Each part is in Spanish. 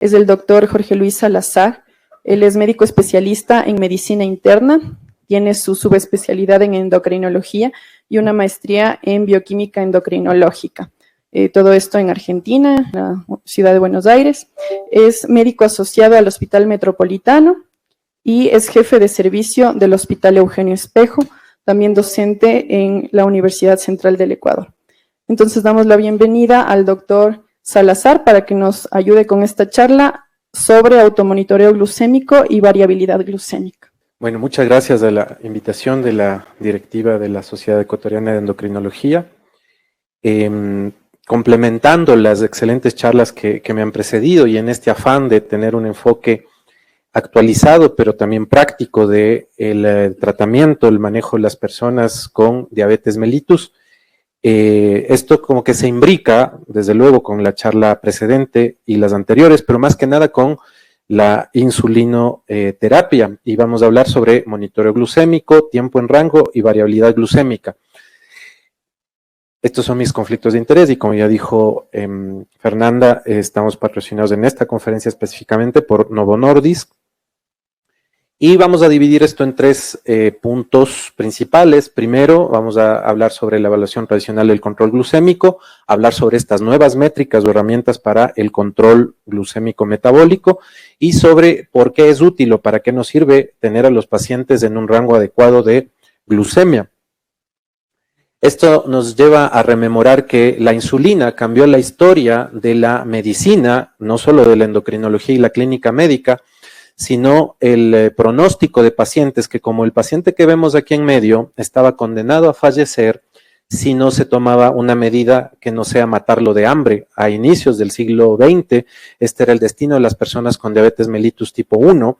es el doctor Jorge Luis Salazar. Él es médico especialista en medicina interna, tiene su subespecialidad en endocrinología y una maestría en bioquímica endocrinológica. Todo esto en Argentina, en la ciudad de Buenos Aires. Es médico asociado al Hospital Metropolitano y es jefe de servicio del Hospital Eugenio Espejo, también docente en la Universidad Central del Ecuador. Entonces damos la bienvenida al doctor Salazar para que nos ayude con esta charla sobre automonitoreo glucémico y variabilidad glucémica. Bueno, muchas gracias a la invitación de la directiva de la Sociedad Ecuatoriana de Endocrinología. Complementando las excelentes charlas que me han precedido y en este afán de tener un enfoque actualizado, pero también práctico del tratamiento, el manejo de las personas con diabetes mellitus, esto como que se imbrica, desde luego, con la charla precedente y las anteriores, pero más que nada con la insulinoterapia. Y vamos a hablar sobre monitoreo glucémico, tiempo en rango y variabilidad glucémica. Estos son mis conflictos de interés y como ya dijo Fernanda, estamos patrocinados en esta conferencia específicamente por Novo Nordisk. Y vamos a dividir esto en tres puntos principales. Primero, vamos a hablar sobre la evaluación tradicional del control glucémico, hablar sobre estas nuevas métricas o herramientas para el control glucémico metabólico y sobre por qué es útil o para qué nos sirve tener a los pacientes en un rango adecuado de glucemia. Esto nos lleva a rememorar que la insulina cambió la historia de la medicina, no solo de la endocrinología y la clínica médica, sino el pronóstico de pacientes que, como el paciente que vemos aquí en medio, estaba condenado a fallecer si no se tomaba una medida que no sea matarlo de hambre. A inicios del siglo XX, este era el destino de las personas con diabetes mellitus tipo 1,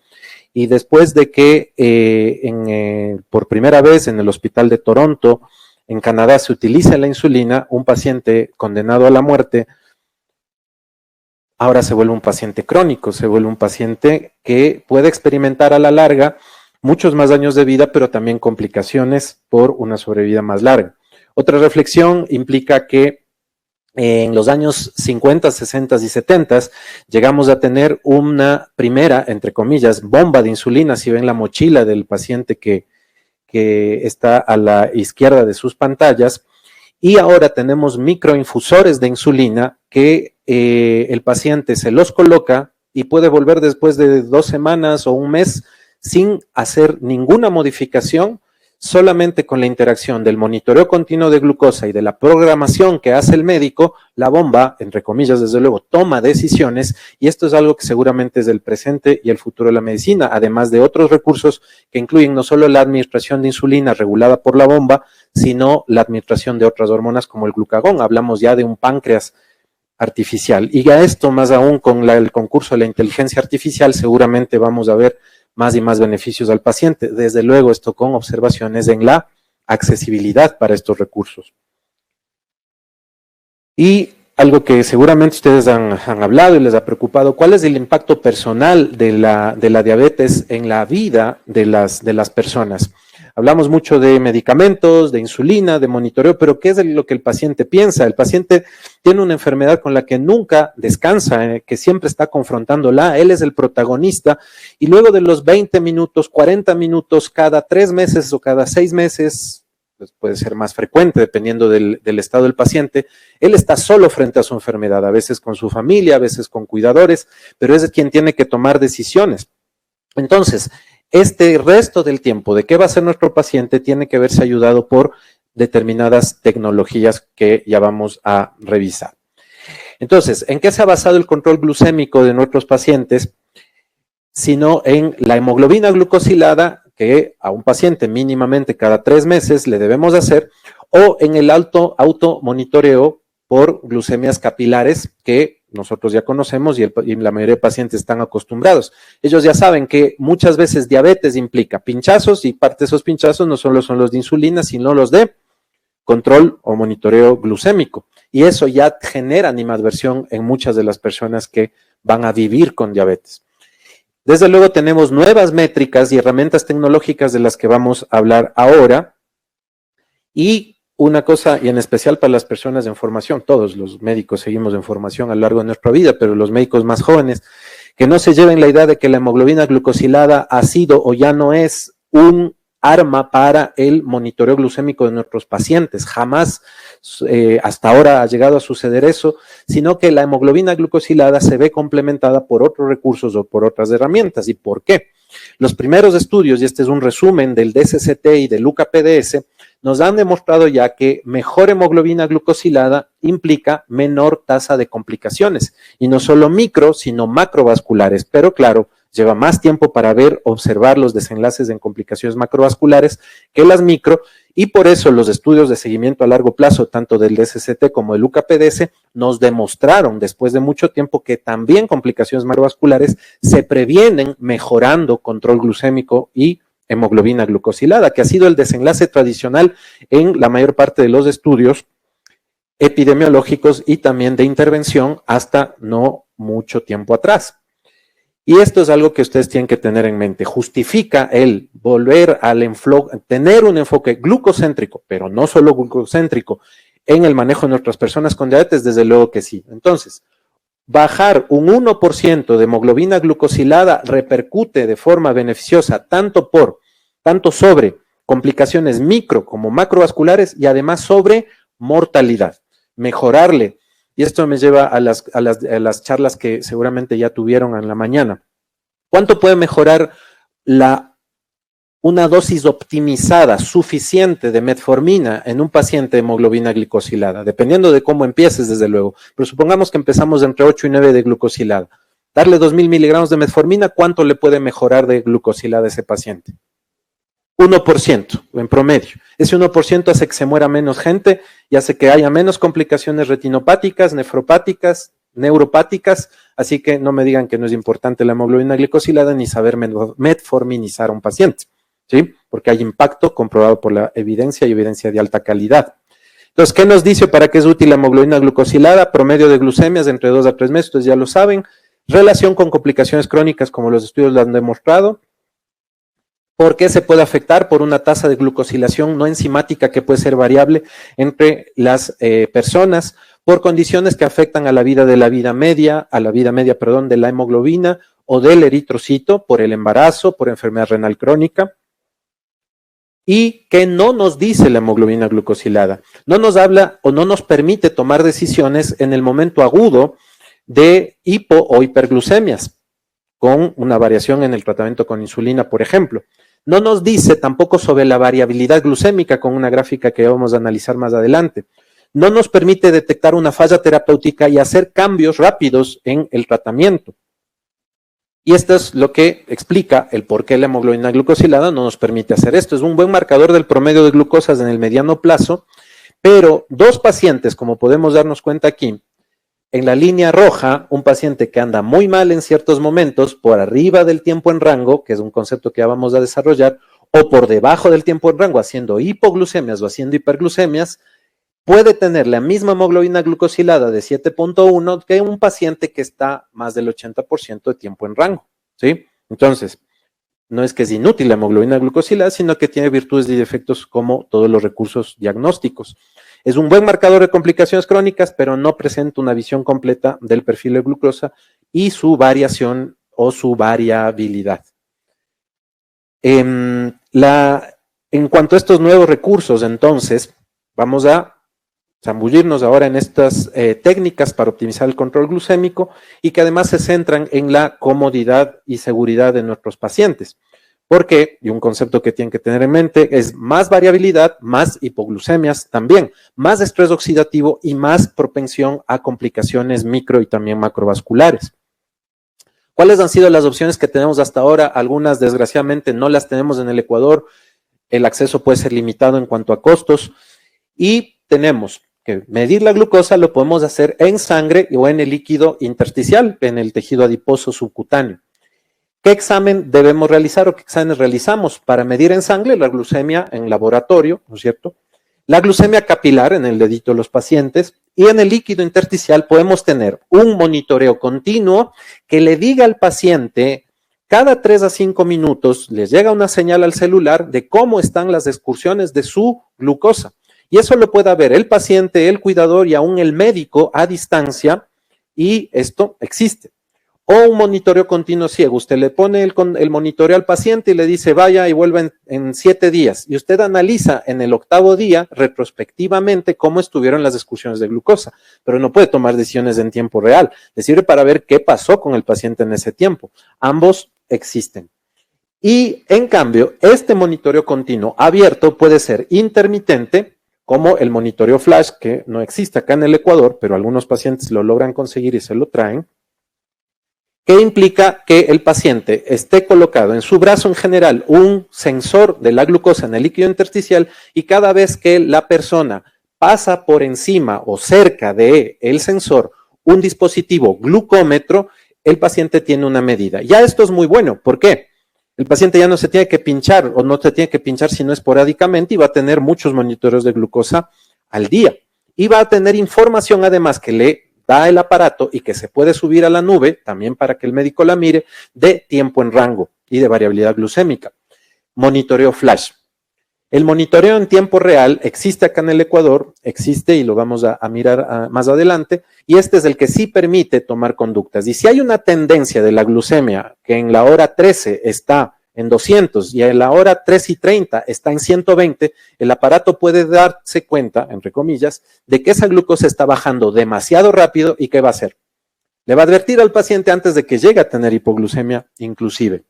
y después de que por primera vez en el hospital de Toronto, en Canadá, se utiliza la insulina, un paciente condenado a la muerte ahora se vuelve un paciente crónico, se vuelve un paciente que puede experimentar a la larga muchos más años de vida, pero también complicaciones por una sobrevida más larga. Otra reflexión implica que en los años 50, 60 y 70 llegamos a tener una primera, entre comillas, bomba de insulina. Si ven la mochila del paciente que está a la izquierda de sus pantallas, y ahora tenemos microinfusores de insulina que el paciente se los coloca y puede volver después de 2 semanas o un mes sin hacer ninguna modificación, solamente con la interacción del monitoreo continuo de glucosa y de la programación que hace el médico. La bomba, entre comillas, desde luego, toma decisiones, y esto es algo que seguramente es el presente y el futuro de la medicina, además de otros recursos que incluyen no solo la administración de insulina regulada por la bomba, sino la administración de otras hormonas como el glucagón. Hablamos ya de un páncreas artificial, y a esto más aún con el concurso de la inteligencia artificial seguramente vamos a ver más y más beneficios al paciente. Desde luego, esto con observaciones en la accesibilidad para estos recursos. Y algo que seguramente ustedes han hablado y les ha preocupado: ¿cuál es el impacto personal de la diabetes en la vida de las personas? Hablamos mucho de medicamentos, de insulina, de monitoreo, pero ¿qué es lo que el paciente piensa? El paciente tiene una enfermedad con la que nunca descansa, que siempre está confrontándola. Él es el protagonista, y luego de los 20 minutos, 40 minutos, cada 3 meses o cada 6 meses, pues puede ser más frecuente dependiendo del estado del paciente, él está solo frente a su enfermedad, a veces con su familia, a veces con cuidadores, pero es quien tiene que tomar decisiones. Entonces, este resto del tiempo de qué va a ser nuestro paciente tiene que verse ayudado por determinadas tecnologías que ya vamos a revisar. Entonces, ¿en qué se ha basado el control glucémico de nuestros pacientes? Sino en la hemoglobina glucosilada, que a un paciente mínimamente cada 3 meses le debemos hacer, o en el automonitoreo por glucemias capilares, que nosotros ya conocemos y la mayoría de pacientes están acostumbrados. Ellos ya saben que muchas veces diabetes implica pinchazos, y parte de esos pinchazos no solo son los de insulina, sino los de control o monitoreo glucémico. Y eso ya genera animadversión en muchas de las personas que van a vivir con diabetes. Desde luego tenemos nuevas métricas y herramientas tecnológicas de las que vamos a hablar ahora, y una cosa, y en especial para las personas en formación, todos los médicos seguimos en formación a lo largo de nuestra vida, pero los médicos más jóvenes, que no se lleven la idea de que la hemoglobina glucosilada ha sido o ya no es un arma para el monitoreo glucémico de nuestros pacientes. Jamás hasta ahora ha llegado a suceder eso, sino que la hemoglobina glucosilada se ve complementada por otros recursos o por otras herramientas. ¿Y por qué? Los primeros estudios, y este es un resumen del DSCT y del UKPDS, nos han demostrado ya que mejor hemoglobina glucosilada implica menor tasa de complicaciones, y no solo micro, sino macrovasculares, pero claro, lleva más tiempo para observar los desenlaces en complicaciones macrovasculares que las micro, y por eso los estudios de seguimiento a largo plazo, tanto del DSCT como del UKPDS, nos demostraron después de mucho tiempo que también complicaciones macrovasculares se previenen mejorando control glucémico y hemoglobina glucosilada, que ha sido el desenlace tradicional en la mayor parte de los estudios epidemiológicos y también de intervención hasta no mucho tiempo atrás. Y esto es algo que ustedes tienen que tener en mente. Justifica el volver al tener un enfoque glucocéntrico, pero no solo glucocéntrico, en el manejo de nuestras personas con diabetes, desde luego que sí. Entonces, bajar un 1% de hemoglobina glucosilada repercute de forma beneficiosa tanto sobre complicaciones micro como macrovasculares y además sobre mortalidad. Mejorarle, y esto me lleva a las charlas que seguramente ya tuvieron en la mañana. ¿Cuánto puede mejorar una dosis optimizada suficiente de metformina en un paciente de hemoglobina glicosilada? Dependiendo de cómo empieces, desde luego. Pero supongamos que empezamos entre 8 y 9 de glucosilada. Darle 2.000 miligramos de metformina, ¿cuánto le puede mejorar de glucosilada a ese paciente? 1% en promedio. Ese 1% hace que se muera menos gente y hace que haya menos complicaciones retinopáticas, nefropáticas, neuropáticas, así que no me digan que no es importante la hemoglobina glicosilada ni saber metforminizar a un paciente, ¿sí? Porque hay impacto comprobado por la evidencia y evidencia de alta calidad. Entonces, ¿qué nos dice para qué es útil la hemoglobina glucosilada? Promedio de glucemias de entre 2 a 3 meses, ustedes ya lo saben. Relación con complicaciones crónicas, como los estudios lo han demostrado. ¿Por qué se puede afectar? Por una tasa de glucosilación no enzimática que puede ser variable entre las personas, por condiciones que afectan a la vida media de la hemoglobina o del eritrocito, por el embarazo, por enfermedad renal crónica. ¿Y qué no nos dice la hemoglobina glucosilada? No nos habla o no nos permite tomar decisiones en el momento agudo de hipo o hiperglucemias, con una variación en el tratamiento con insulina, por ejemplo. No nos dice tampoco sobre la variabilidad glucémica, con una gráfica que vamos a analizar más adelante. No nos permite detectar una falla terapéutica y hacer cambios rápidos en el tratamiento. Y esto es lo que explica el por qué la hemoglobina glucosilada no nos permite hacer esto. Es un buen marcador del promedio de glucosas en el mediano plazo, pero 2 pacientes, como podemos darnos cuenta aquí, en la línea roja, un paciente que anda muy mal en ciertos momentos, por arriba del tiempo en rango, que es un concepto que ya vamos a desarrollar, o por debajo del tiempo en rango, haciendo hipoglucemias o haciendo hiperglucemias, puede tener la misma hemoglobina glucosilada de 7.1 que un paciente que está más del 80% de tiempo en rango, ¿sí? Entonces, no es que es inútil la hemoglobina glucosilada, sino que tiene virtudes y defectos como todos los recursos diagnósticos. Es un buen marcador de complicaciones crónicas, pero no presenta una visión completa del perfil de glucosa y su variación o su variabilidad. En cuanto a estos nuevos recursos, entonces, vamos a zambullirnos ahora en estas técnicas para optimizar el control glucémico y que además se centran en la comodidad y seguridad de nuestros pacientes. Porque, y un concepto que tienen que tener en mente, es más variabilidad, más hipoglucemias también, más estrés oxidativo y más propensión a complicaciones micro y también macrovasculares. ¿Cuáles han sido las opciones que tenemos hasta ahora? Algunas, desgraciadamente, no las tenemos en el Ecuador. El acceso puede ser limitado en cuanto a costos. Y tenemos que medir la glucosa, lo podemos hacer en sangre o en el líquido intersticial, en el tejido adiposo subcutáneo. ¿Qué examen debemos realizar o qué exámenes realizamos para medir en sangre la glucemia en laboratorio, ¿no es cierto? La glucemia capilar en el dedito de los pacientes y en el líquido intersticial podemos tener un monitoreo continuo que le diga al paciente cada 3 a 5 minutos les llega una señal al celular de cómo están las excursiones de su glucosa Y eso lo puede ver el paciente, el cuidador y aún el médico a distancia, y esto existe. O un monitoreo continuo ciego. Usted le pone el monitoreo al paciente y le dice vaya y vuelva en 7 días. Y usted analiza en el 8º día retrospectivamente cómo estuvieron las excursiones de glucosa. Pero no puede tomar decisiones en tiempo real. Le sirve para ver qué pasó con el paciente en ese tiempo. Ambos existen. Y en cambio, este monitoreo continuo abierto puede ser intermitente, como el monitoreo flash, que no existe acá en el Ecuador, pero algunos pacientes lo logran conseguir y se lo traen, que implica que el paciente esté colocado en su brazo en general un sensor de la glucosa en el líquido intersticial, y cada vez que la persona pasa por encima o cerca del sensor un dispositivo glucómetro, el paciente tiene una medida. Ya esto es muy bueno. ¿Por qué? El paciente ya no se tiene que pinchar, o no se tiene que pinchar sino esporádicamente, y va a tener muchos monitoreos de glucosa al día. Y va a tener información además que le da el aparato y que se puede subir a la nube, también para que el médico la mire, de tiempo en rango y de variabilidad glucémica. Monitoreo flash. El monitoreo en tiempo real existe acá en el Ecuador, existe y lo vamos a mirar más adelante, y este es el que sí permite tomar conductas. Y si hay una tendencia de la glucemia que en la hora 13 está en 200 y en la hora 3:30 está en 120, el aparato puede darse cuenta, entre comillas, de que esa glucosa está bajando demasiado rápido. ¿Y qué va a hacer? Le va a advertir al paciente antes de que llegue a tener hipoglucemia inclusive.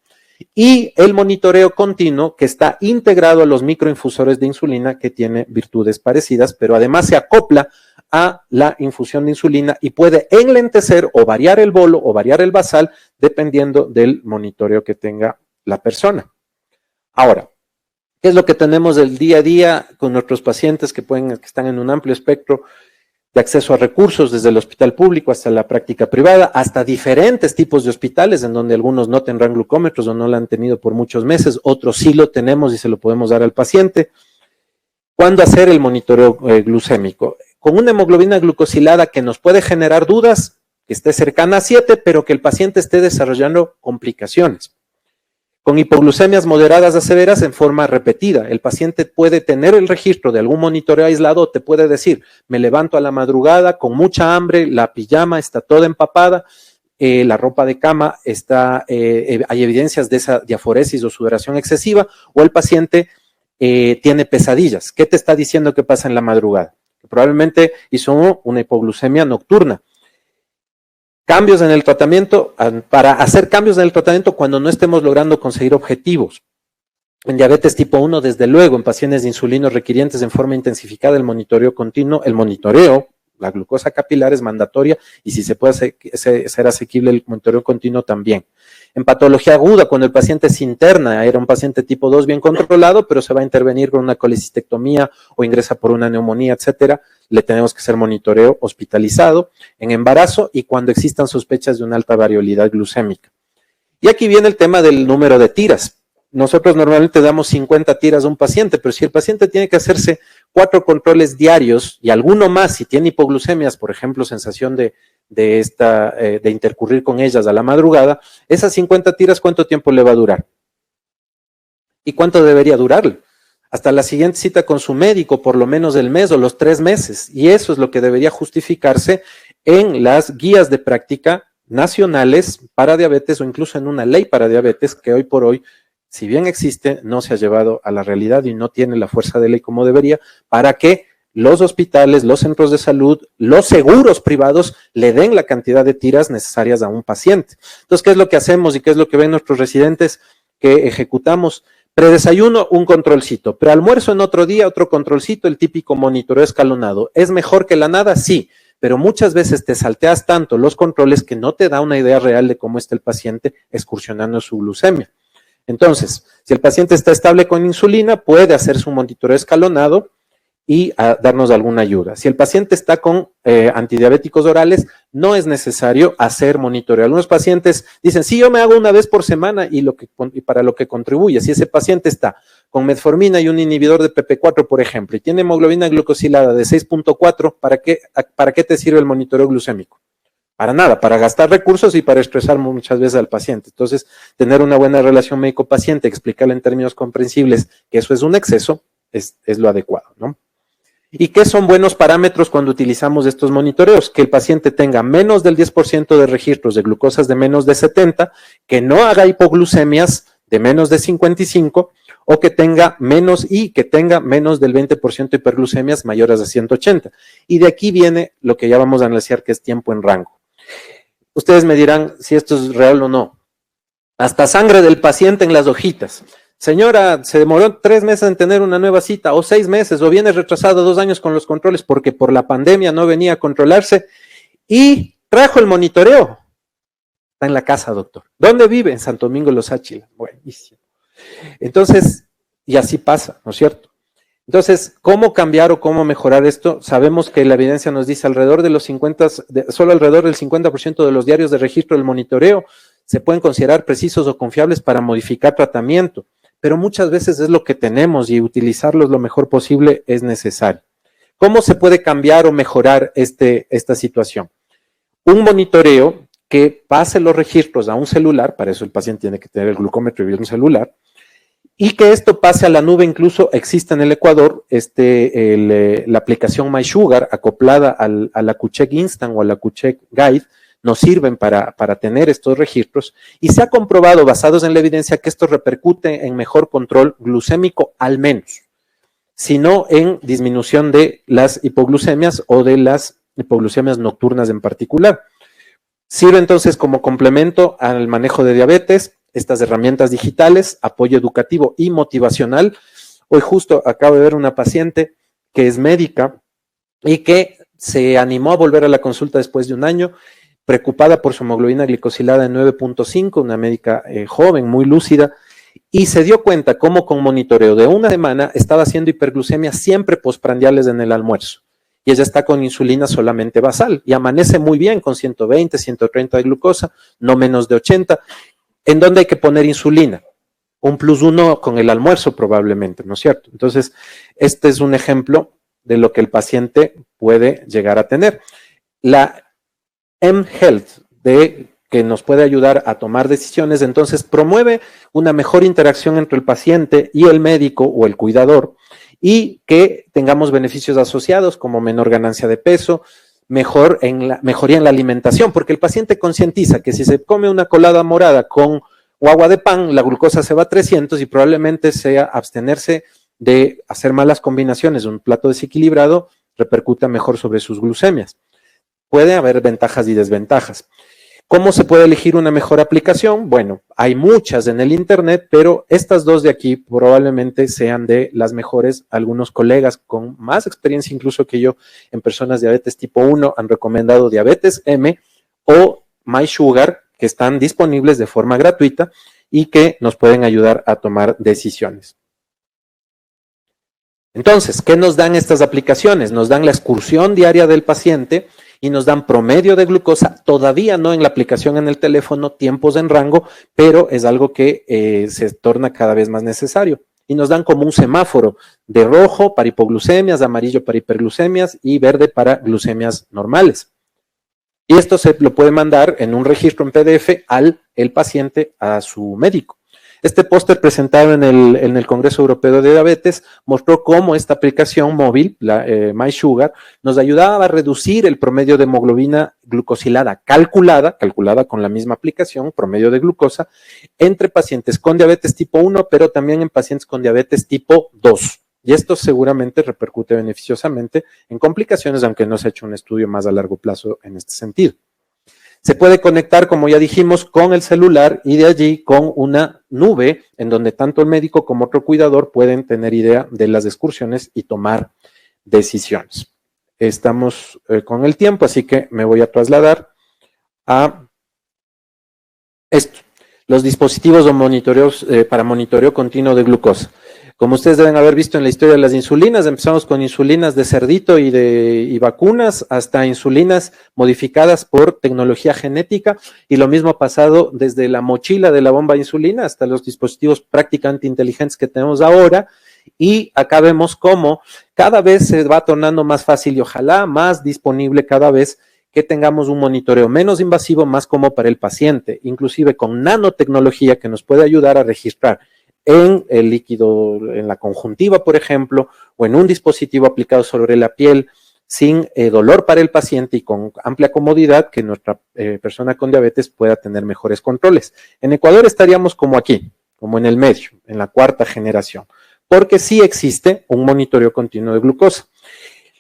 Y el monitoreo continuo, que está integrado a los microinfusores de insulina, que tiene virtudes parecidas, pero además se acopla a la infusión de insulina y puede enlentecer o variar el bolo o variar el basal dependiendo del monitoreo que tenga la persona. Ahora, ¿qué es lo que tenemos del día a día con nuestros pacientes que están en un amplio espectro de acceso a recursos, desde el hospital público hasta la práctica privada, hasta diferentes tipos de hospitales en donde algunos no tendrán glucómetros o no lo han tenido por muchos meses, otros sí lo tenemos y se lo podemos dar al paciente? ¿Cuándo hacer el monitoreo glucémico? Con una hemoglobina glucosilada que nos puede generar dudas, que esté cercana a 7, pero que el paciente esté desarrollando complicaciones. Con hipoglucemias moderadas a severas en forma repetida, el paciente puede tener el registro de algún monitoreo aislado, te puede decir, me levanto a la madrugada con mucha hambre, la pijama está toda empapada, la ropa de cama está, hay evidencias de esa diaforesis o sudoración excesiva, o el paciente tiene pesadillas. ¿Qué te está diciendo que pasa en la madrugada? Que probablemente hizo una hipoglucemia nocturna. Cambios en el tratamiento, para hacer cambios en el tratamiento cuando no estemos logrando conseguir objetivos. En diabetes tipo 1, desde luego, en pacientes de insulinos requirientes en forma intensificada, el monitoreo continuo, la glucosa capilar es mandatoria, y si se puede ser asequible el monitoreo continuo también. En patología aguda, cuando el paciente se interna, era un paciente tipo 2 bien controlado, pero se va a intervenir con una colecistectomía o ingresa por una neumonía, etcétera, le tenemos que hacer monitoreo hospitalizado. En embarazo y cuando existan sospechas de una alta variabilidad glucémica. Y aquí viene el tema del número de tiras. Nosotros normalmente damos 50 tiras a un paciente, pero si el paciente tiene que hacerse 4 controles diarios y alguno más si tiene hipoglucemias, por ejemplo, sensación de intercurrir con ellas a la madrugada, esas 50 tiras, ¿cuánto tiempo le va a durar? ¿Y cuánto debería durarle? Hasta la siguiente cita con su médico, por lo menos el mes o los 3 meses. Y eso es lo que debería justificarse en las guías de práctica nacionales para diabetes o incluso en una ley para diabetes que hoy por hoy, si bien existe, no se ha llevado a la realidad y no tiene la fuerza de ley como debería, para que los hospitales, los centros de salud, los seguros privados le den la cantidad de tiras necesarias a un paciente. Entonces, ¿qué es lo que hacemos y qué es lo que ven nuestros residentes que ejecutamos? Predesayuno, un controlcito. Prealmuerzo en otro día, otro controlcito, el típico monitoreo escalonado. ¿Es mejor que la nada? Sí, pero muchas veces te salteas tanto los controles que no te da una idea real de cómo está el paciente excursionando su glucemia. Entonces, si el paciente está estable con insulina, puede hacer su monitoreo escalonado y darnos alguna ayuda. Si el paciente está con antidiabéticos orales, no es necesario hacer monitoreo. Algunos pacientes dicen, sí, yo me hago una vez por semana y para lo que contribuye. Si ese paciente está con metformina y un inhibidor de PP4, por ejemplo, y tiene hemoglobina glucosilada de 6.4, ¿para qué te sirve el monitoreo glucémico? Para nada, para gastar recursos y para estresar muchas veces al paciente. Entonces, tener una buena relación médico-paciente, explicarle en términos comprensibles que eso es un exceso, es lo adecuado, ¿no? ¿Y qué son buenos parámetros cuando utilizamos estos monitoreos? Que el paciente tenga menos del 10% de registros de glucosas de menos de 70, que no haga hipoglucemias de menos de 55, o que tenga menos del 20% de hiperglucemias mayores a 180. Y de aquí viene lo que ya vamos a analizar, que es tiempo en rango. Ustedes me dirán si esto es real o no. Hasta sangre del paciente en las hojitas. Señora, se demoró 3 meses en tener una nueva cita, o 6 meses, o viene retrasado 2 años con los controles porque por la pandemia no venía a controlarse y trajo el monitoreo. Está en la casa, doctor. ¿Dónde vive? En Santo Domingo Los Áchila. Buenísimo. Entonces, y así pasa, ¿no es cierto? Entonces, ¿cómo cambiar o cómo mejorar esto? Sabemos que la evidencia nos dice solo alrededor del 50% de los diarios de registro del monitoreo se pueden considerar precisos o confiables para modificar tratamiento, pero muchas veces es lo que tenemos y utilizarlos lo mejor posible es necesario. ¿Cómo se puede cambiar o mejorar esta situación? Un monitoreo que pase los registros a un celular, para eso el paciente tiene que tener el glucómetro y un celular, y que esto pase a la nube. Incluso existe en el Ecuador la aplicación MySugar acoplada a la QCheck Instant o a la QCheck Guide, nos sirven para tener estos registros, y se ha comprobado, basados en la evidencia, que esto repercute en mejor control glucémico al menos, sino en disminución de las hipoglucemias o de las hipoglucemias nocturnas en particular. Sirve entonces como complemento al manejo de diabetes, estas herramientas digitales, apoyo educativo y motivacional. Hoy justo acabo de ver una paciente que es médica y que se animó a volver a la consulta después de un año, preocupada por su hemoglobina glicosilada en 9.5, una médica joven, muy lúcida, y se dio cuenta cómo con monitoreo de una semana estaba haciendo hiperglucemia siempre postprandiales en el almuerzo. Y ella está con insulina solamente basal y amanece muy bien con 120, 130 de glucosa, no menos de 80. ¿En dónde hay que poner insulina? Un +1 con el almuerzo probablemente, ¿no es cierto? Entonces, este es un ejemplo de lo que el paciente puede llegar a tener. La mHealth, que nos puede ayudar a tomar decisiones, entonces promueve una mejor interacción entre el paciente y el médico o el cuidador, y que tengamos beneficios asociados como menor ganancia de peso, mejoría en la alimentación, porque el paciente concientiza que si se come una colada morada con agua de pan, la glucosa se va a 300 y probablemente sea abstenerse de hacer malas combinaciones. Un plato desequilibrado repercuta mejor sobre sus glucemias. Puede haber ventajas y desventajas. ¿Cómo se puede elegir una mejor aplicación? Bueno, hay muchas en el internet, pero estas dos de aquí probablemente sean de las mejores. Algunos colegas con más experiencia incluso que yo en personas de diabetes tipo 1 han recomendado Diabetes M o MySugar, que están disponibles de forma gratuita y que nos pueden ayudar a tomar decisiones. Entonces, ¿qué nos dan estas aplicaciones? Nos dan la excursión diaria del paciente y nos dan promedio de glucosa, todavía no en la aplicación en el teléfono, tiempos en rango, pero es algo que se torna cada vez más necesario. Y nos dan como un semáforo de rojo para hipoglucemias, de amarillo para hiperglucemias y verde para glucemias normales. Y esto se lo puede mandar en un registro en PDF el paciente a su médico. Este póster presentado en el Congreso Europeo de Diabetes mostró cómo esta aplicación móvil, la MySugar, nos ayudaba a reducir el promedio de hemoglobina glucosilada calculada con la misma aplicación, promedio de glucosa, entre pacientes con diabetes tipo 1, pero también en pacientes con diabetes tipo 2. Y esto seguramente repercute beneficiosamente en complicaciones, aunque no se ha hecho un estudio más a largo plazo en este sentido. Se puede conectar, como ya dijimos, con el celular y de allí con una nube en donde tanto el médico como otro cuidador pueden tener idea de las excursiones y tomar decisiones. Estamos con el tiempo, así que me voy a trasladar a esto. Los dispositivos o monitoreos para monitoreo continuo de glucosa. Como ustedes deben haber visto en la historia de las insulinas, empezamos con insulinas de cerdito y vacunas hasta insulinas modificadas por tecnología genética, y lo mismo ha pasado desde la mochila de la bomba de insulina hasta los dispositivos prácticamente inteligentes que tenemos ahora, y acá vemos cómo cada vez se va tornando más fácil y ojalá más disponible cada vez que tengamos un monitoreo menos invasivo, más cómodo para el paciente, inclusive con nanotecnología que nos puede ayudar a registrar en el líquido, en la conjuntiva, por ejemplo, o en un dispositivo aplicado sobre la piel, sin dolor para el paciente y con amplia comodidad, que nuestra persona con diabetes pueda tener mejores controles. En Ecuador estaríamos como aquí, como en el medio, en la cuarta generación, porque sí existe un monitoreo continuo de glucosa.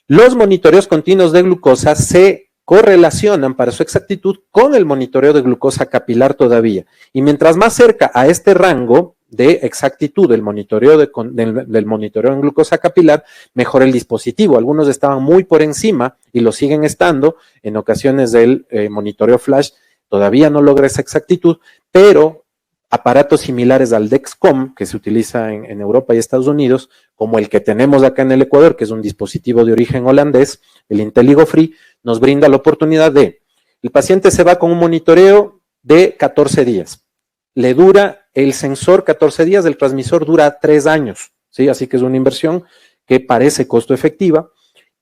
Los monitoreos continuos de glucosa se correlacionan para su exactitud con el monitoreo de glucosa capilar todavía. Y mientras más cerca a este rango de exactitud del monitoreo, del monitoreo en glucosa capilar, mejor el dispositivo. Algunos estaban muy por encima y lo siguen estando. En ocasiones del monitoreo flash todavía no logra esa exactitud, pero aparatos similares al Dexcom, que se utiliza en Europa y Estados Unidos, como el que tenemos acá en el Ecuador, que es un dispositivo de origen holandés, el Inteligo Free, nos brinda la oportunidad de, el paciente se va con un monitoreo de 14 días. Le dura el sensor 14 días, el transmisor dura 3 años, ¿sí? Así que es una inversión que parece costo efectiva.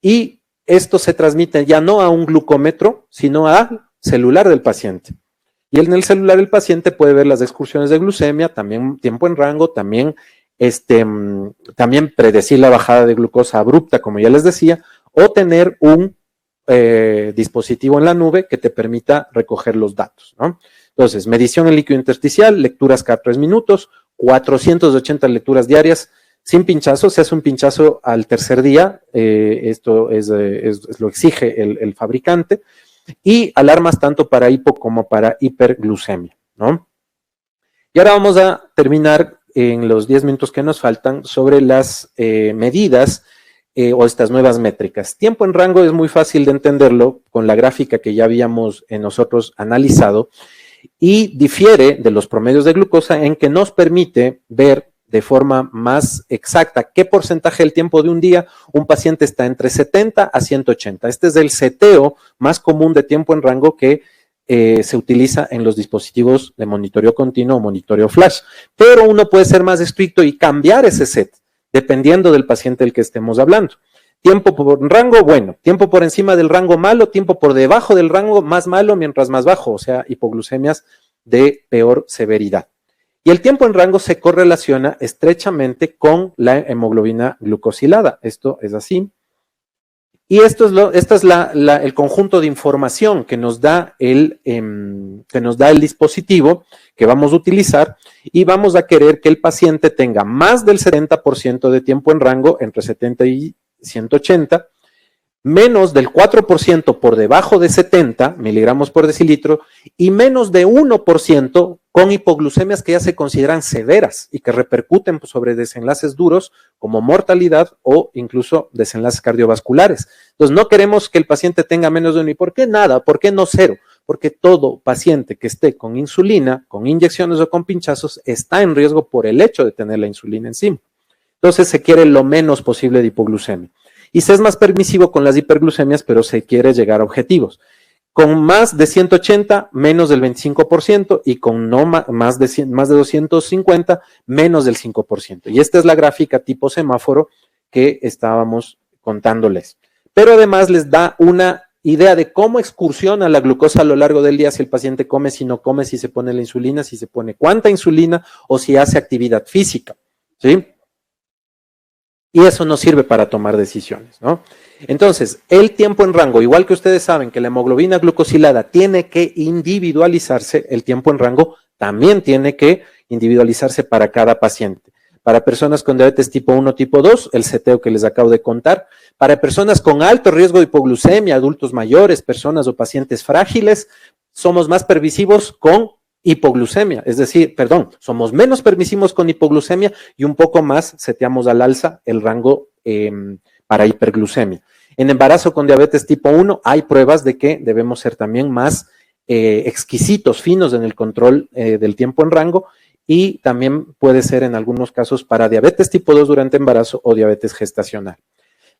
Y esto se transmite ya no a un glucómetro, sino al celular del paciente. Y en el celular del paciente puede ver las excursiones de glucemia, también tiempo en rango, también predecir la bajada de glucosa abrupta, como ya les decía, o tener un dispositivo en la nube que te permita recoger los datos, ¿no? Entonces, medición en líquido intersticial, lecturas cada 3 minutos, 480 lecturas diarias, sin pinchazo, se hace un pinchazo al tercer día, esto lo exige el fabricante, y alarmas tanto para hipo como para hiperglucemia, ¿no? Y ahora vamos a terminar en los 10 minutos que nos faltan sobre las medidas o estas nuevas métricas. Tiempo en rango es muy fácil de entenderlo con la gráfica que ya habíamos nosotros analizado y difiere de los promedios de glucosa en que nos permite ver de forma más exacta qué porcentaje del tiempo de un día un paciente está entre 70 a 180. Este es el seteo más común de tiempo en rango que se utiliza en los dispositivos de monitoreo continuo o monitoreo flash. Pero uno puede ser más estricto y cambiar ese set, dependiendo del paciente del que estemos hablando. Tiempo por rango, bueno, tiempo por encima del rango malo, tiempo por debajo del rango más malo, mientras más bajo, o sea, hipoglucemias de peor severidad. Y el tiempo en rango se correlaciona estrechamente con la hemoglobina glucosilada. Esto es así. Y este es el conjunto de información que nos da el dispositivo que vamos a utilizar y vamos a querer que el paciente tenga más del 70% de tiempo en rango entre 70 y 180, menos del 4% por debajo de 70 miligramos por decilitro y menos de 1% con hipoglucemias que ya se consideran severas y que repercuten sobre desenlaces duros como mortalidad o incluso desenlaces cardiovasculares. Entonces no queremos que el paciente tenga menos de 1. ¿Y por qué nada? ¿Por qué no 0? Porque todo paciente que esté con insulina, con inyecciones o con pinchazos está en riesgo por el hecho de tener la insulina encima. Entonces se quiere lo menos posible de hipoglucemia. Y se es más permisivo con las hiperglucemias, pero se quiere llegar a objetivos. Con más de 180, menos del 25%, y con no más de 250, menos del 5%. Y esta es la gráfica tipo semáforo que estábamos contándoles. Pero además les da una idea de cómo excursiona la glucosa a lo largo del día, si el paciente come, si no come, si se pone la insulina, si se pone cuánta insulina o si hace actividad física, ¿sí? Y eso nos sirve para tomar decisiones, ¿no? Entonces, el tiempo en rango, igual que ustedes saben que la hemoglobina glucosilada tiene que individualizarse, el tiempo en rango también tiene que individualizarse para cada paciente. Para personas con diabetes tipo 1, tipo 2, el seteo que les acabo de contar. Para personas con alto riesgo de hipoglucemia, adultos mayores, personas o pacientes frágiles, somos más permisivos con hipoglucemia, es decir, somos menos permisivos con hipoglucemia y un poco más seteamos al alza el rango para hiperglucemia. En embarazo con diabetes tipo 1 hay pruebas de que debemos ser también más exquisitos, finos en el control del tiempo en rango y también puede ser en algunos casos para diabetes tipo 2 durante embarazo o diabetes gestacional.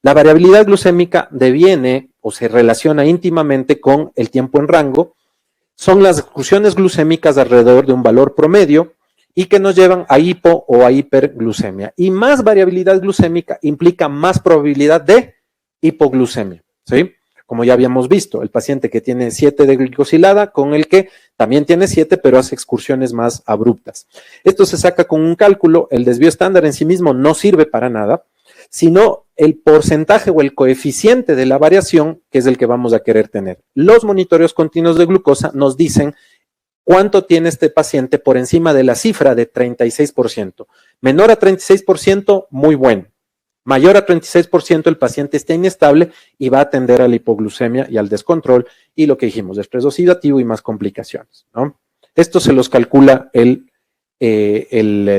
La variabilidad glucémica deviene o se relaciona íntimamente con el tiempo en rango. Son las excursiones glucémicas alrededor de un valor promedio y que nos llevan a hipo o a hiperglucemia. Y más variabilidad glucémica implica más probabilidad de hipoglucemia, ¿sí? como ya habíamos visto, el paciente que tiene 7 de glicosilada con el que también tiene 7, pero hace excursiones más abruptas. Esto se saca con un cálculo, el desvío estándar en sí mismo no sirve para nada, sino el porcentaje o el coeficiente de la variación, que es el que vamos a querer tener. Los monitoreos continuos de glucosa nos dicen cuánto tiene este paciente por encima de la cifra de 36%. Menor a 36%, muy bueno. Mayor a 36%, el paciente está inestable y va a tender a la hipoglucemia y al descontrol y lo que dijimos, estrés oxidativo y más complicaciones, ¿no? Esto se los calcula el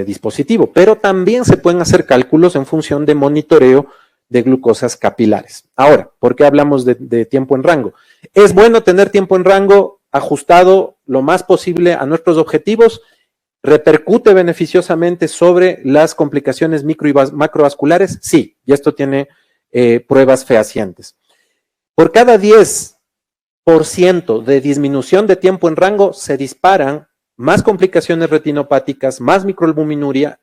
dispositivo, pero también se pueden hacer cálculos en función de monitoreo de glucosas capilares. Ahora, ¿por qué hablamos de tiempo en rango? Es bueno tener tiempo en rango ajustado lo más posible a nuestros objetivos. ¿Repercute beneficiosamente sobre las complicaciones micro y macrovasculares? Sí, y esto tiene pruebas fehacientes. Por cada 10% de disminución de tiempo en rango se disparan más complicaciones retinopáticas, más microalbuminuria,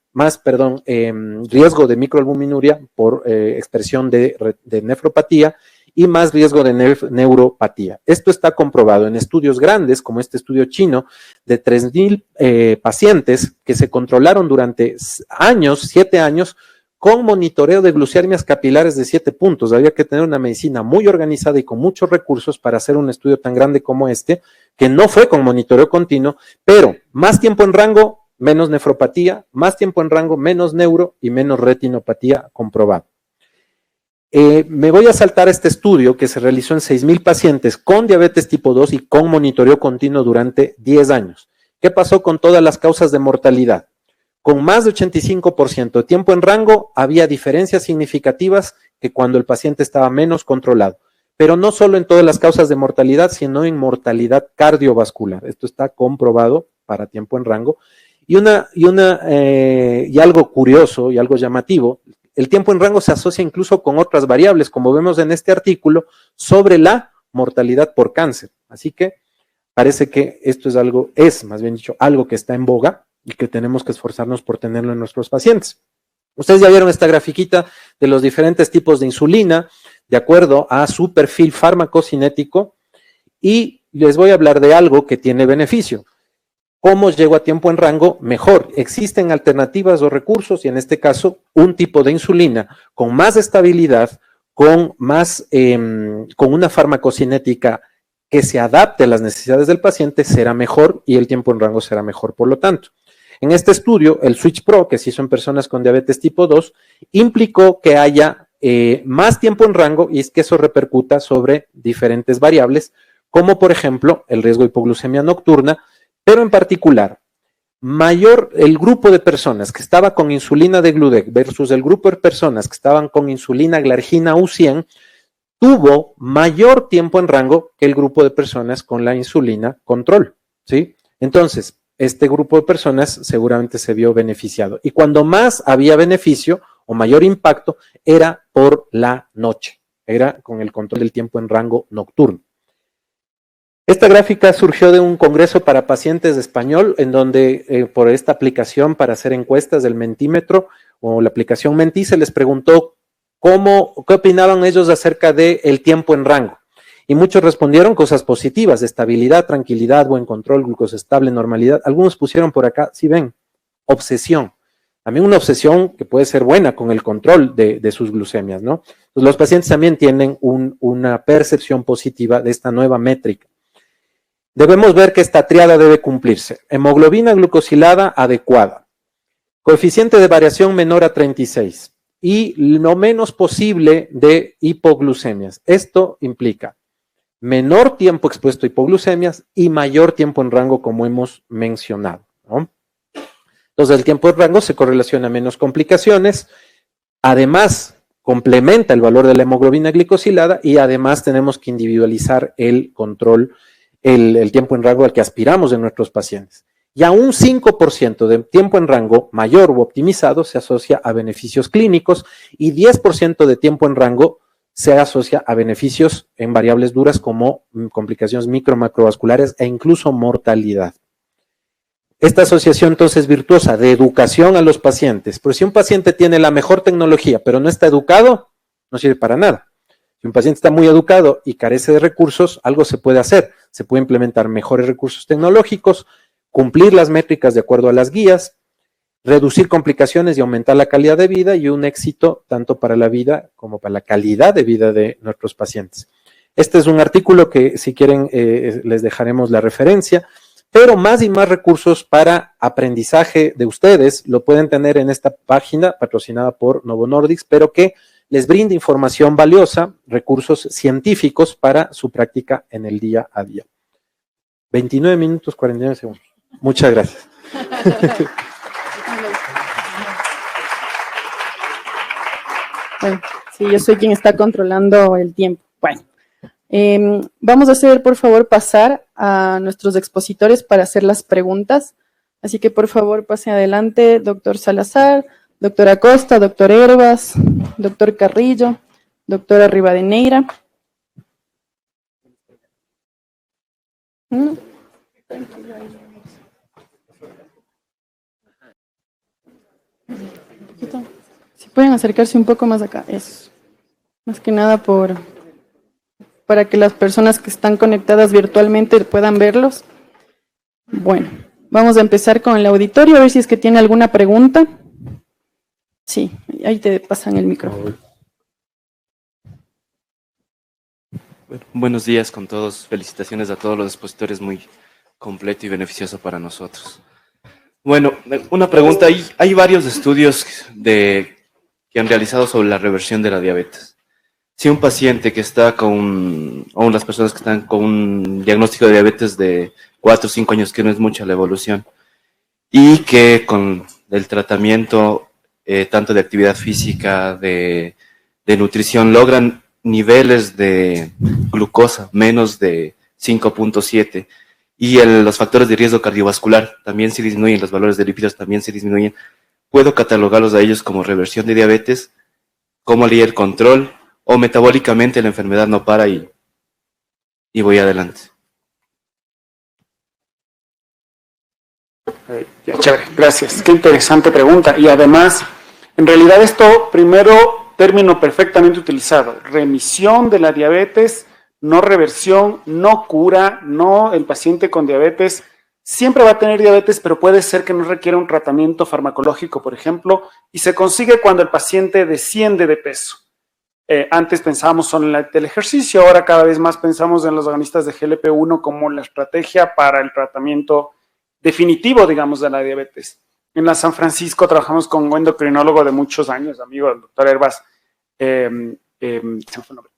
riesgo de microalbuminuria por expresión de nefropatía y más riesgo de neuropatía. Esto está comprobado en estudios grandes, como este estudio chino, de 3,000 pacientes que se controlaron durante 7 años, con monitoreo de glucemias capilares de 7 puntos. Había que tener una medicina muy organizada y con muchos recursos para hacer un estudio tan grande como este, que no fue con monitoreo continuo, pero más tiempo en rango, menos nefropatía, más tiempo en rango, menos neuro y menos retinopatía comprobado. Me voy a saltar este estudio que se realizó en 6,000 pacientes con diabetes tipo 2 y con monitoreo continuo durante 10 años. ¿Qué pasó con todas las causas de mortalidad? Con más de 85% de tiempo en rango, había diferencias significativas que cuando el paciente estaba menos controlado. Pero no solo en todas las causas de mortalidad, sino en mortalidad cardiovascular. Esto está comprobado para tiempo en rango. Y algo curioso y algo llamativo, el tiempo en rango se asocia incluso con otras variables, como vemos en este artículo, sobre la mortalidad por cáncer. Así que parece que esto es algo que está en boga y que tenemos que esforzarnos por tenerlo en nuestros pacientes. Ustedes ya vieron esta grafiquita de los diferentes tipos de insulina, de acuerdo a su perfil farmacocinético, y les voy a hablar de algo que tiene beneficio. ¿Cómo llego a tiempo en rango? Mejor. Existen alternativas o recursos y en este caso un tipo de insulina con más estabilidad, con una farmacocinética que se adapte a las necesidades del paciente será mejor y el tiempo en rango será mejor. Por lo tanto, en este estudio, el Switch Pro, que se hizo en personas con diabetes tipo 2, implicó que haya más tiempo en rango y es que eso repercuta sobre diferentes variables, como por ejemplo el riesgo de hipoglucemia nocturna, pero en particular, el grupo de personas que estaba con insulina de Gludec versus el grupo de personas que estaban con insulina Glargina U100 tuvo mayor tiempo en rango que el grupo de personas con la insulina control, ¿sí? Entonces, este grupo de personas seguramente se vio beneficiado. Y cuando más había beneficio o mayor impacto era por la noche, era con el control del tiempo en rango nocturno. Esta gráfica surgió de un congreso para pacientes de español, en donde por esta aplicación para hacer encuestas del Mentímetro o la aplicación Menti se les preguntó qué opinaban ellos acerca del tiempo en rango. Y muchos respondieron cosas positivas, estabilidad, tranquilidad, buen control, glucosa estable, normalidad. Algunos pusieron por acá, si ven, obsesión. También una obsesión que puede ser buena con el control de sus glucemias, ¿no? Pues los pacientes también tienen una percepción positiva de esta nueva métrica. Debemos ver que esta triada debe cumplirse. Hemoglobina glucosilada adecuada. Coeficiente de variación menor a 36. Y lo menos posible de hipoglucemias. Esto implica menor tiempo expuesto a hipoglucemias y mayor tiempo en rango, como hemos mencionado, ¿no? Entonces, el tiempo en rango se correlaciona a menos complicaciones. Además, complementa el valor de la hemoglobina glicosilada y además tenemos que individualizar el control, el tiempo en rango al que aspiramos en nuestros pacientes. Y a un 5% de tiempo en rango mayor u optimizado se asocia a beneficios clínicos y 10% de tiempo en rango se asocia a beneficios en variables duras como complicaciones micro-macrovasculares e incluso mortalidad. Esta asociación entonces es virtuosa de educación a los pacientes, pero si un paciente tiene la mejor tecnología pero no está educado, no sirve para nada. Si un paciente está muy educado y carece de recursos, algo se puede hacer. Se puede implementar mejores recursos tecnológicos, cumplir las métricas de acuerdo a las guías, reducir complicaciones y aumentar la calidad de vida y un éxito tanto para la vida como para la calidad de vida de nuestros pacientes. Este es un artículo que, si quieren, les dejaremos la referencia, pero más y más recursos para aprendizaje de ustedes lo pueden tener en esta página patrocinada por Novo Nordisk, pero que les brinda información valiosa, recursos científicos para su práctica en el día a día. 29 minutos 49 segundos. Muchas gracias. Bueno, sí, yo soy quien está controlando el tiempo. Bueno, vamos a hacer, por favor, pasar a nuestros expositores para hacer las preguntas. Así que, por favor, pase adelante, doctor Salazar, doctora Acosta, doctor Hervas, doctor Carrillo, doctora Rivadeneira. Si pueden acercarse un poco más acá, eso. Más que nada para que las personas que están conectadas virtualmente puedan verlos. Bueno, vamos a empezar con el auditorio, a ver si es que tiene alguna pregunta. Sí, ahí te pasan el micrófono. Bueno, buenos días con todos. Felicitaciones a todos los expositores, muy completo y beneficioso para nosotros. Bueno, una pregunta. Hay varios estudios que han realizado sobre la reversión de la diabetes. Si un paciente que está o las personas que están con un diagnóstico de diabetes de 4 o 5 años, que no es mucha la evolución, y que con el tratamiento tanto de actividad física, de nutrición, logran niveles de glucosa menos de 5.7 y los factores de riesgo cardiovascular también se disminuyen, los valores de lípidos también se disminuyen, ¿puedo catalogarlos a ellos como reversión de diabetes? ¿Cómo haría el control? ¿O metabólicamente la enfermedad no para y voy adelante? Ya, chévere, gracias. Qué interesante pregunta. Y además, en realidad esto, primero, término perfectamente utilizado. Remisión de la diabetes, no reversión, no cura, no el paciente con diabetes. Siempre va a tener diabetes, pero puede ser que no requiera un tratamiento farmacológico, por ejemplo, y se consigue cuando el paciente desciende de peso. Antes pensábamos solo en el ejercicio, ahora cada vez más pensamos en los agonistas de GLP-1 como la estrategia para el tratamiento definitivo, digamos, de la diabetes. En la San Francisco trabajamos con un endocrinólogo de muchos años, amigo del doctor Hervas, se me fue el nombre.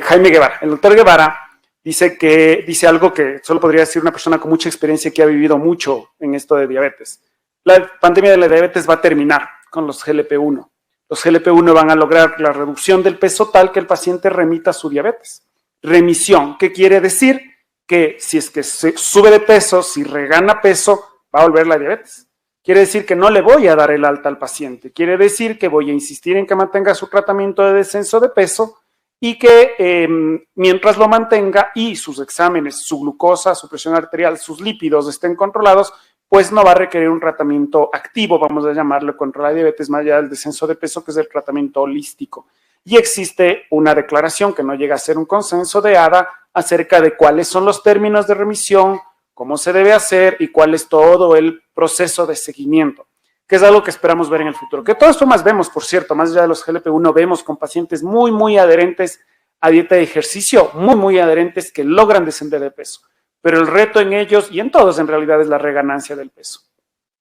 Jaime Guevara. El doctor Guevara dice algo que solo podría decir una persona con mucha experiencia que ha vivido mucho en esto de diabetes. La pandemia de la diabetes va a terminar con los GLP-1. Los GLP-1 van a lograr la reducción del peso tal que el paciente remita su diabetes. Remisión, ¿qué quiere decir? Que si es que se sube de peso, si regana peso, va a volver la diabetes. Quiere decir que no le voy a dar el alta al paciente. Quiere decir que voy a insistir en que mantenga su tratamiento de descenso de peso y que mientras lo mantenga y sus exámenes, su glucosa, su presión arterial, sus lípidos estén controlados, pues no va a requerir un tratamiento activo, vamos a llamarlo, contra la diabetes, más allá del descenso de peso, que es el tratamiento holístico. Y existe una declaración que no llega a ser un consenso de ADA acerca de cuáles son los términos de remisión, cómo se debe hacer y cuál es todo el proceso de seguimiento, que es algo que esperamos ver en el futuro. Que todo esto más vemos, por cierto, más allá de los GLP-1, vemos con pacientes muy, muy adherentes a dieta de ejercicio, muy, muy adherentes que logran descender de peso. Pero el reto en ellos y en todos en realidad es la reganancia del peso,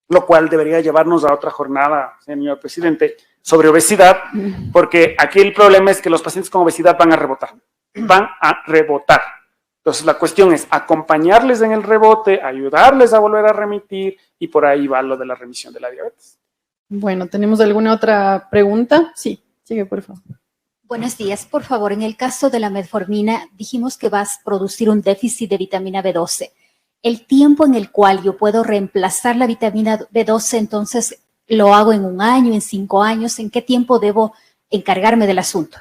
lo cual debería llevarnos a otra jornada, señor presidente, sobre obesidad, porque aquí el problema es que los pacientes con obesidad van a rebotar. Entonces la cuestión es acompañarles en el rebote, ayudarles a volver a remitir y por ahí va lo de la remisión de la diabetes. Bueno, ¿tenemos alguna otra pregunta? Sí, sigue por favor. Buenos días, por favor. En el caso de la metformina, dijimos que vas a producir un déficit de vitamina B12. El tiempo en el cual yo puedo reemplazar la vitamina B12, entonces, ¿lo hago en 1 año, en 5 años? ¿En qué tiempo debo encargarme del asunto?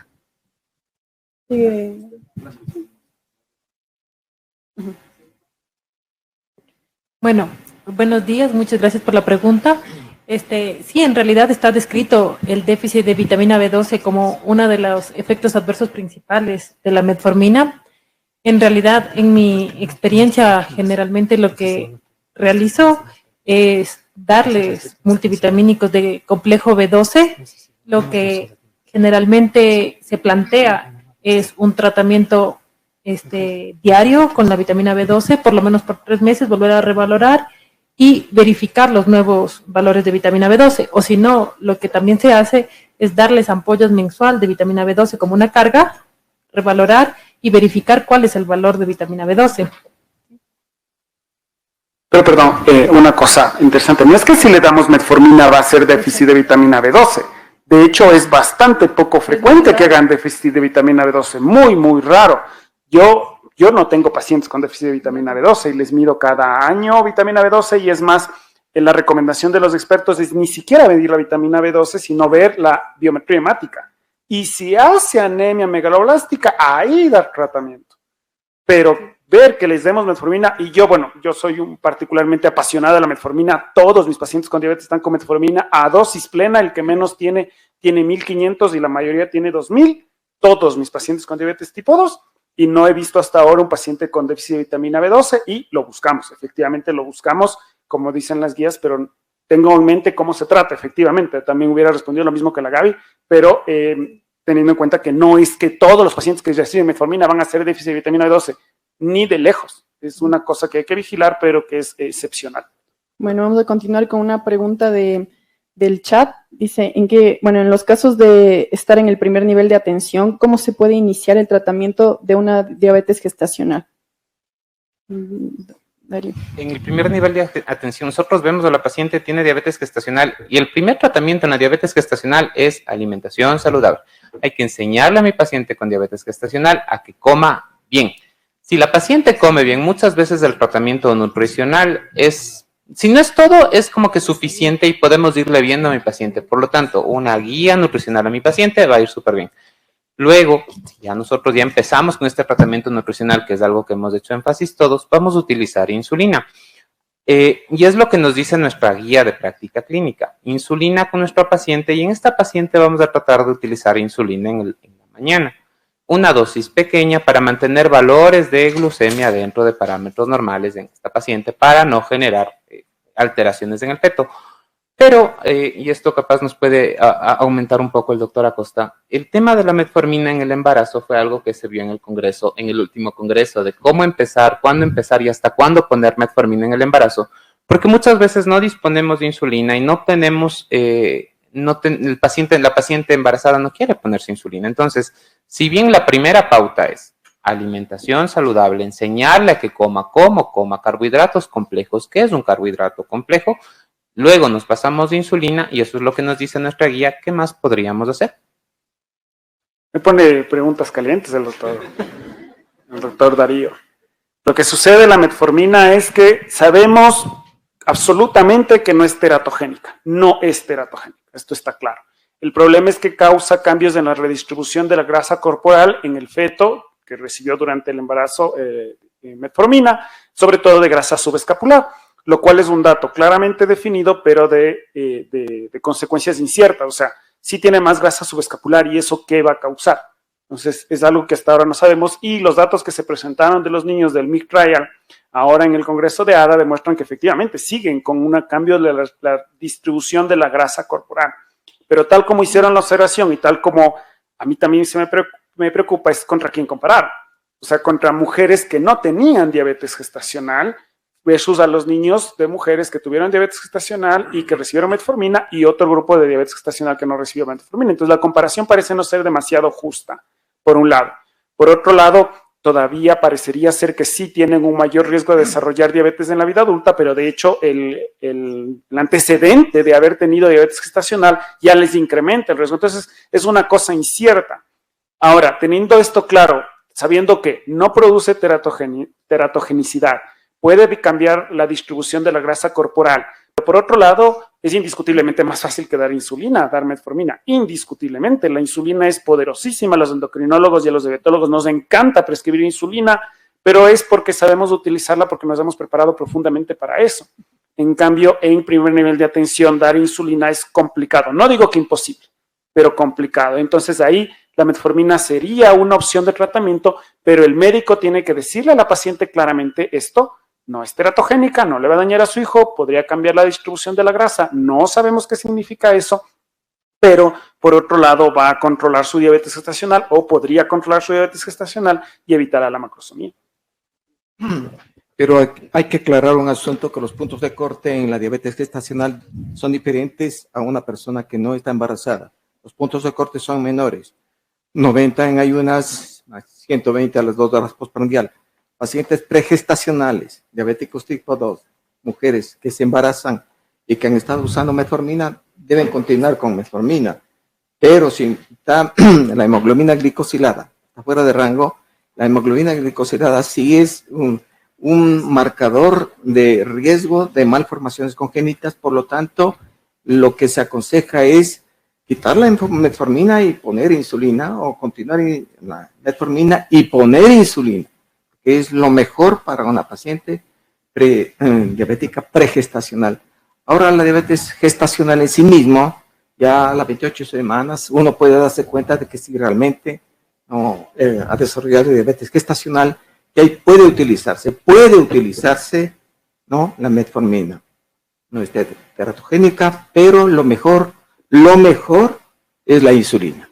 Bueno, buenos días, muchas gracias por la pregunta. Sí, en realidad está descrito el déficit de vitamina B12 como uno de los efectos adversos principales de la metformina. En realidad, en mi experiencia, generalmente lo que realizo es darles multivitamínicos de complejo B12. Lo que generalmente se plantea es un tratamiento diario con la vitamina B12, por lo menos por 3 meses, volver a revalorar y verificar los nuevos valores de vitamina B12. O si no, lo que también se hace es darles ampollas mensual de vitamina B12 como una carga, revalorar y verificar cuál es el valor de vitamina B12. Pero perdón, una cosa interesante, no es que si le damos metformina va a ser déficit de vitamina B12. De hecho, es bastante poco frecuente que hagan déficit de vitamina B12, muy, muy raro. Yo no tengo pacientes con déficit de vitamina B12 y les mido cada año vitamina B12 y es más, la recomendación de los expertos es ni siquiera medir la vitamina B12, sino ver la biometría hemática. Y si hace anemia megaloblástica, ahí dar tratamiento. Pero ver que les demos metformina, y yo soy particularmente apasionada de la metformina, todos mis pacientes con diabetes están con metformina a dosis plena, el que menos tiene 1.500 y la mayoría tiene 2.000, todos mis pacientes con diabetes tipo 2, y no he visto hasta ahora un paciente con déficit de vitamina B12 y lo buscamos, efectivamente lo buscamos, como dicen las guías, pero tengo en mente cómo se trata, efectivamente, también hubiera respondido lo mismo que la Gaby, pero teniendo en cuenta que no es que todos los pacientes que reciben metformina van a hacer déficit de vitamina B12, ni de lejos. Es una cosa que hay que vigilar, pero que es excepcional. Bueno, vamos a continuar con una pregunta del chat. Dice, en los casos de estar en el primer nivel de atención, ¿cómo se puede iniciar el tratamiento de una diabetes gestacional? Darío. En el primer nivel de atención, nosotros vemos a la paciente tiene diabetes gestacional y el primer tratamiento en la diabetes gestacional es alimentación saludable. Hay que enseñarle a mi paciente con diabetes gestacional a que coma bien. Si la paciente come bien, muchas veces el tratamiento nutricional si no es todo, es como que suficiente y podemos irle viendo a mi paciente. Por lo tanto, una guía nutricional a mi paciente va a ir súper bien. Luego, si nosotros ya empezamos con este tratamiento nutricional, que es algo que hemos hecho énfasis todos, vamos a utilizar insulina. Y es lo que nos dice nuestra guía de práctica clínica. Insulina con nuestra paciente, y en esta paciente vamos a tratar de utilizar insulina en la mañana. Una dosis pequeña para mantener valores de glucemia dentro de parámetros normales en esta paciente para no generar alteraciones en el feto. Pero, y esto capaz nos puede aumentar un poco el doctor Acosta, el tema de la metformina en el embarazo fue algo que se vio en el congreso, en el último congreso, de cómo empezar, cuándo empezar y hasta cuándo poner metformina en el embarazo, porque muchas veces no disponemos de insulina y no tenemos, la paciente embarazada no quiere ponerse insulina. Entonces, si bien la primera pauta es alimentación saludable, enseñarle a que coma carbohidratos complejos. ¿Qué es un carbohidrato complejo? Luego nos pasamos de insulina y eso es lo que nos dice nuestra guía. ¿Qué más podríamos hacer? Me pone preguntas calientes el doctor Darío. Lo que sucede en la metformina es que sabemos absolutamente que no es teratogénica. No es teratogénica, esto está claro. El problema es que causa cambios en la redistribución de la grasa corporal en el feto que recibió durante el embarazo metformina, sobre todo de grasa subescapular, lo cual es un dato claramente definido, pero de consecuencias inciertas. O sea, sí tiene más grasa subescapular y eso ¿qué va a causar? Entonces, es algo que hasta ahora no sabemos y los datos que se presentaron de los niños del MIG Trial ahora en el Congreso de ADA demuestran que efectivamente siguen con un cambio de la distribución de la grasa corporal. Pero tal como hicieron la observación y tal como a mí también me preocupa es contra quién comparar. O sea, contra mujeres que no tenían diabetes gestacional versus a los niños de mujeres que tuvieron diabetes gestacional y que recibieron metformina y otro grupo de diabetes gestacional que no recibió metformina. Entonces, la comparación parece no ser demasiado justa, por un lado. Por otro lado, todavía parecería ser que sí tienen un mayor riesgo de desarrollar diabetes en la vida adulta, pero de hecho el antecedente de haber tenido diabetes gestacional ya les incrementa el riesgo. Entonces, es una cosa incierta. Ahora, teniendo esto claro, sabiendo que no produce teratogenicidad, puede cambiar la distribución de la grasa corporal, pero por otro lado, es indiscutiblemente más fácil que dar insulina, dar metformina. Indiscutiblemente, la insulina es poderosísima. A los endocrinólogos y a los diabetólogos nos encanta prescribir insulina, pero es porque sabemos utilizarla, porque nos hemos preparado profundamente para eso. En cambio, en primer nivel de atención, dar insulina es complicado. No digo que imposible, pero complicado. Entonces ahí la metformina sería una opción de tratamiento, pero el médico tiene que decirle a la paciente claramente esto no es teratogénica, no le va a dañar a su hijo, podría cambiar la distribución de la grasa, no sabemos qué significa eso, pero por otro lado va a controlar su diabetes gestacional o podría controlar su diabetes gestacional y evitar la macrosomía. Pero hay que aclarar un asunto, que los puntos de corte en la diabetes gestacional son diferentes a una persona que no está embarazada. Los puntos de corte son menores, 90 en ayunas, 120 a las 2 horas postprandial. Pacientes pregestacionales, diabéticos tipo 2, mujeres que se embarazan y que han estado usando metformina, deben continuar con metformina. Pero si está la hemoglobina glicosilada está fuera de rango, la hemoglobina glicosilada sí es un marcador de riesgo de malformaciones congénitas, por lo tanto, lo que se aconseja es quitar la metformina y poner insulina, o continuar la metformina y poner insulina, que es lo mejor para una paciente diabética pregestacional. Ahora, la diabetes gestacional en sí mismo, ya a las 28 semanas, uno puede darse cuenta de que si realmente ha desarrollado diabetes gestacional, que ahí puede utilizarse, ¿no?, la metformina. No es teratogénica, pero lo mejor es la insulina.